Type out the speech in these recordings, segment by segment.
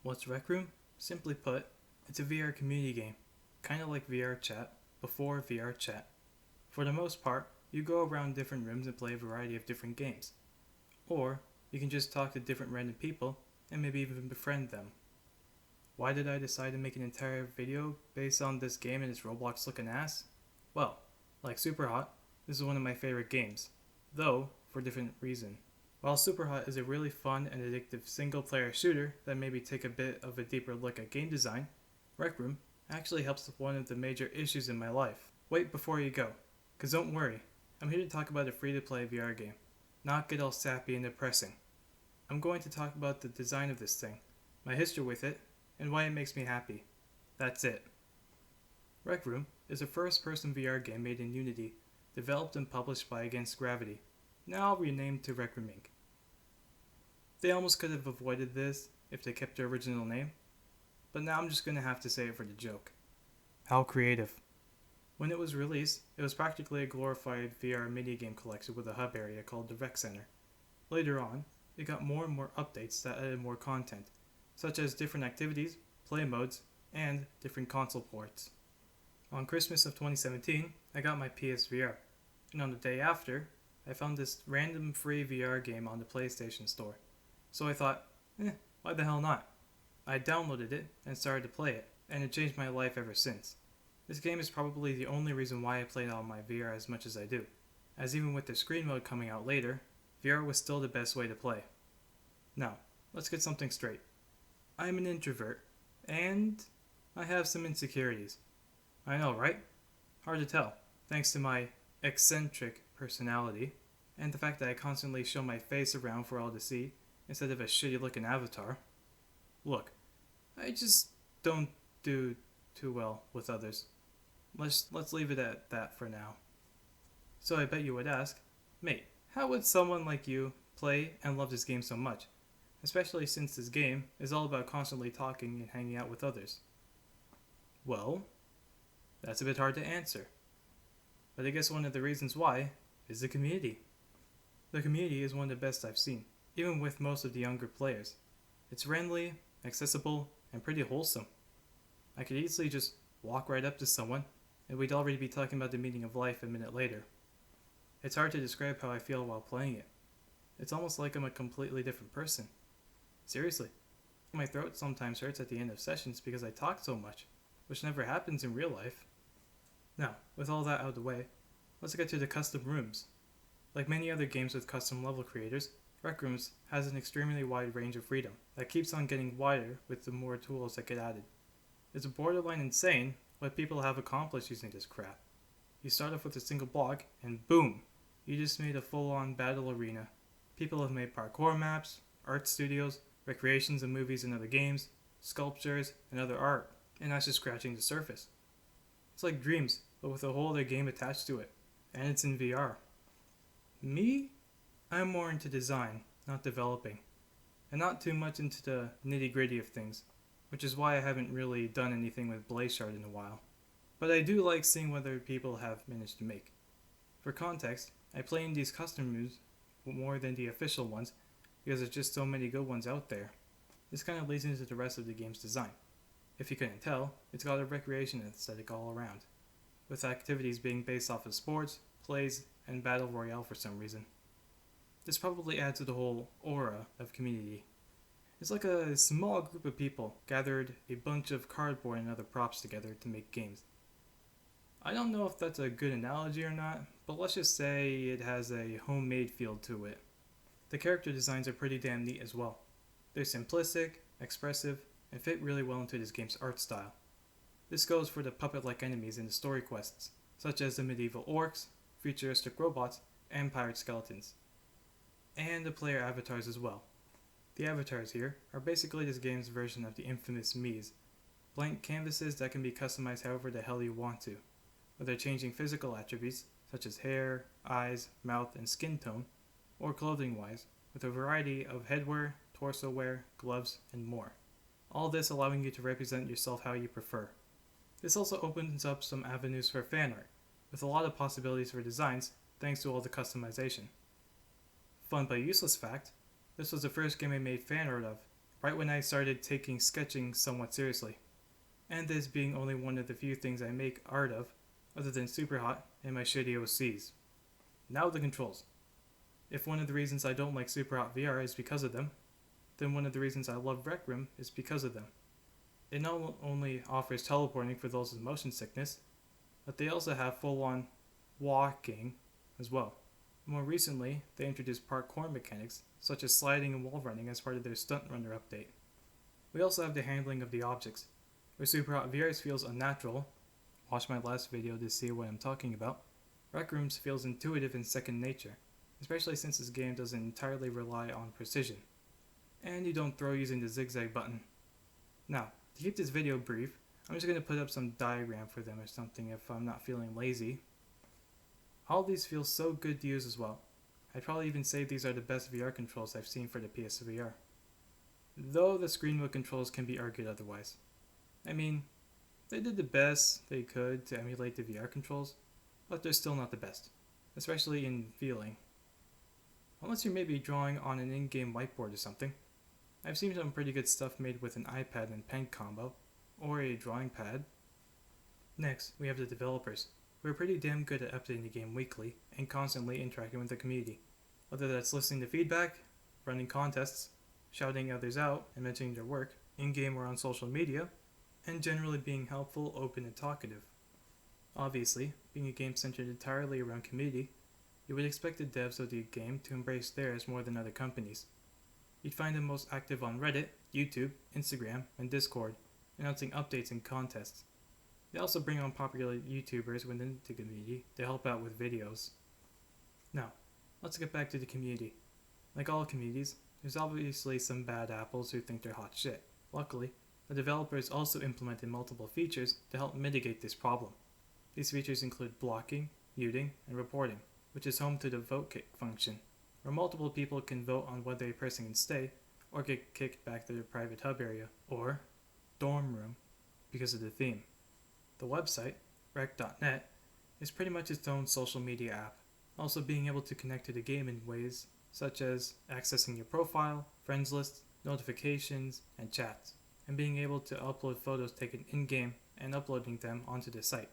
What's Rec Room? Simply put, it's a VR community game, kind of like VR Chat, before VR Chat. For the most part, you go around different rooms and play a variety of different games. Or, you can just talk to different random people and maybe even befriend them. Why did I decide to make an entire video based on this game and its Roblox looking ass? Well, like Superhot, this is one of my favorite games, though for a different reason. While Superhot is a really fun and addictive single-player shooter that maybe take a bit of a deeper look at game design, Rec Room actually helps with one of the major issues in my life. Wait before you go, cause don't worry, I'm here to talk about a free-to-play VR game, not get all sappy and depressing. I'm going to talk about the design of this thing, my history with it, and why it makes me happy. That's it. Rec Room is a first-person VR game made in Unity, developed and published by Against Gravity, now renamed to Rec Room Inc. They almost could have avoided this if they kept their original name, but now I'm just going to have to say it for the joke. How creative. When it was released, it was practically a glorified VR minigame collection with a hub area called the Rec Center. Later on, it got more and more updates that added more content, such as different activities, play modes, and different console ports. On Christmas of 2017, I got my PSVR, and on the day after, I found this random free VR game on the PlayStation Store. So I thought, why the hell not? I downloaded it and started to play it, and it changed my life ever since. This game is probably the only reason why I played on my VR as much as I do, as even with the screen mode coming out later, VR was still the best way to play. Now, let's get something straight. I'm an introvert, and I have some insecurities. I know, right? Hard to tell, thanks to my eccentric personality, and the fact that I constantly show my face around for all to see, instead of a shitty looking avatar. Look, I just don't do too well with others. Let's leave it at that for now. So I bet you would ask, mate, how would someone like you play and love this game so much? Especially since this game is all about constantly talking and hanging out with others. Well, that's a bit hard to answer. But I guess one of the reasons why is the community. The community is one of the best I've seen, even with most of the younger players. It's friendly, accessible, and pretty wholesome. I could easily just walk right up to someone, and we'd already be talking about the meaning of life a minute later. It's hard to describe how I feel while playing it. It's almost like I'm a completely different person. Seriously. My throat sometimes hurts at the end of sessions because I talk so much, which never happens in real life. Now, with all that out of the way, let's get to the custom rooms. Like many other games with custom level creators, Rec Rooms has an extremely wide range of freedom that keeps on getting wider with the more tools that get added. It's borderline insane what people have accomplished using this crap. You start off with a single block, and boom, you just made a full-on battle arena. People have made parkour maps, art studios, recreations and movies and other games, sculptures, and other art, and that's just scratching the surface. It's like Dreams, but with a whole other game attached to it, and it's in VR. Me? I'm more into design, not developing, and not too much into the nitty-gritty of things, which is why I haven't really done anything with Lukeshardo in a while. But I do like seeing what other people have managed to make. For context, I play in these custom rooms more than the official ones because there's just so many good ones out there. This kind of leads into the rest of the game's design. If you couldn't tell, it's got a recreation aesthetic all around, with activities being based off of sports, plays, and battle royale for some reason. This probably adds to the whole aura of community. It's like a small group of people gathered a bunch of cardboard and other props together to make games. I don't know if that's a good analogy or not, but let's just say it has a homemade feel to it. The character designs are pretty damn neat as well. They're simplistic, expressive, and fit really well into this game's art style. This goes for the puppet-like enemies in the story quests, such as the medieval orcs, futuristic robots, and pirate skeletons. And the player avatars as well. The avatars here are basically this game's version of the infamous Miis, blank canvases that can be customized however the hell you want to, whether changing physical attributes such as hair, eyes, mouth, and skin tone, or clothing-wise, with a variety of headwear, torso wear, gloves, and more. All this allowing you to represent yourself how you prefer. This also opens up some avenues for fan art, with a lot of possibilities for designs thanks to all the customization. Fun but useless fact, this was the first game I made fan art of, right when I started taking sketching somewhat seriously, and this being only one of the few things I make art of, other than Superhot and my shitty OCs. Now the controls. If one of the reasons I don't like Superhot VR is because of them, then one of the reasons I love Rec Room is because of them. It not only offers teleporting for those with motion sickness, but they also have full-on walking as well. More recently, they introduced parkour mechanics, such as sliding and wall running as part of their Stunt Runner update. We also have the handling of the objects, where Superhot VR's feels unnatural. Watch my last video to see what I'm talking about. Rec Rooms feels intuitive and second nature, especially since this game doesn't entirely rely on precision. And you don't throw using the zigzag button. Now, to keep this video brief, I'm just going to put up some diagram for them or something if I'm not feeling lazy. All of these feel so good to use as well. I'd probably even say these are the best VR controls I've seen for the PSVR. Though the screen mode controls can be argued otherwise. I mean, they did the best they could to emulate the VR controls, but they're still not the best, especially in feeling. Unless you're maybe drawing on an in-game whiteboard or something. I've seen some pretty good stuff made with an iPad and pen combo, or a drawing pad. Next, we have the developers, who are pretty damn good at updating the game weekly and constantly interacting with the community. Whether that's listening to feedback, running contests, shouting others out and mentioning their work, in-game or on social media, and generally being helpful, open, and talkative. Obviously, being a game centered entirely around community, you would expect the devs of the game to embrace theirs more than other companies. You'd find them most active on Reddit, YouTube, Instagram, and Discord, announcing updates and contests. They also bring on popular YouTubers within the community to help out with videos. Now, let's get back to the community. Like all communities, there's obviously some bad apples who think they're hot shit. Luckily, the developers also implemented multiple features to help mitigate this problem. These features include blocking, muting, and reporting, which is home to the vote kick function, where multiple people can vote on whether a person can stay or get kicked back to their private hub area, or dorm room, because of the theme. The website, rec.net, is pretty much its own social media app, also being able to connect to the game in ways such as accessing your profile, friends list, notifications, and chats, and being able to upload photos taken in-game and uploading them onto the site.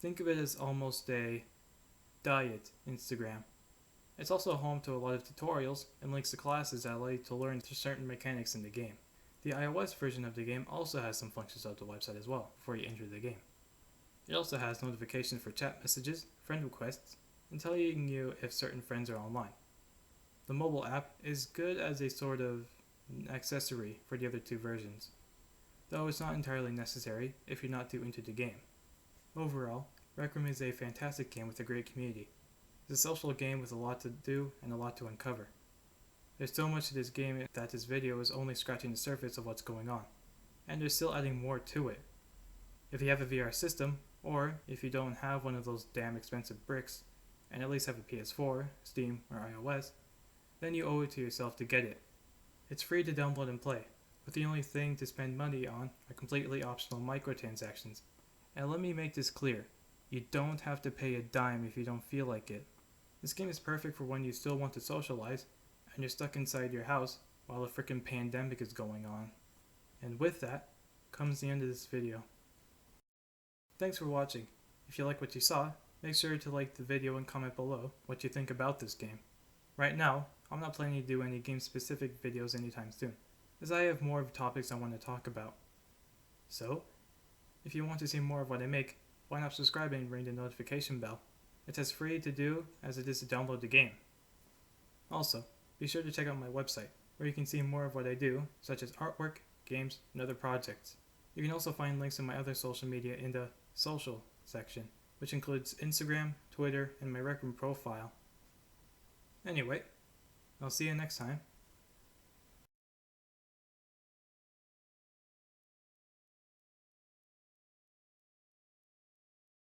Think of it as almost a diet Instagram. It's also home to a lot of tutorials and links to classes that allow you to learn certain mechanics in the game. The iOS version of the game also has some functions of the website as well before you enter the game. It also has notifications for chat messages, friend requests, and telling you if certain friends are online. The mobile app is good as a sort of accessory for the other two versions, though it's not entirely necessary if you're not too into the game. Overall, Rec Room is a fantastic game with a great community. It's a social game with a lot to do and a lot to uncover. There's so much to this game that this video is only scratching the surface of what's going on, and they're still adding more to it. If you have a VR system, or if you don't have one of those damn expensive bricks, and at least have a PS4, Steam, or iOS, then you owe it to yourself to get it. It's free to download and play, but the only thing to spend money on are completely optional microtransactions. And let me make this clear, you don't have to pay a dime if you don't feel like it. This game is perfect for when you still want to socialize, and you're stuck inside your house while a frickin' pandemic is going on. And with that, comes the end of this video. Thanks for watching. If you like what you saw, make sure to like the video and comment below what you think about this game. Right now, I'm not planning to do any game-specific videos anytime soon, as I have more of topics I want to talk about. So, if you want to see more of what I make, why not subscribe and ring the notification bell? It's as free to do as it is to download the game. Also, be sure to check out my website, where you can see more of what I do, such as artwork, games, and other projects. You can also find links to my other social media in the social section, which includes Instagram, Twitter, and my Rec Room profile. Anyway, I'll see you next time.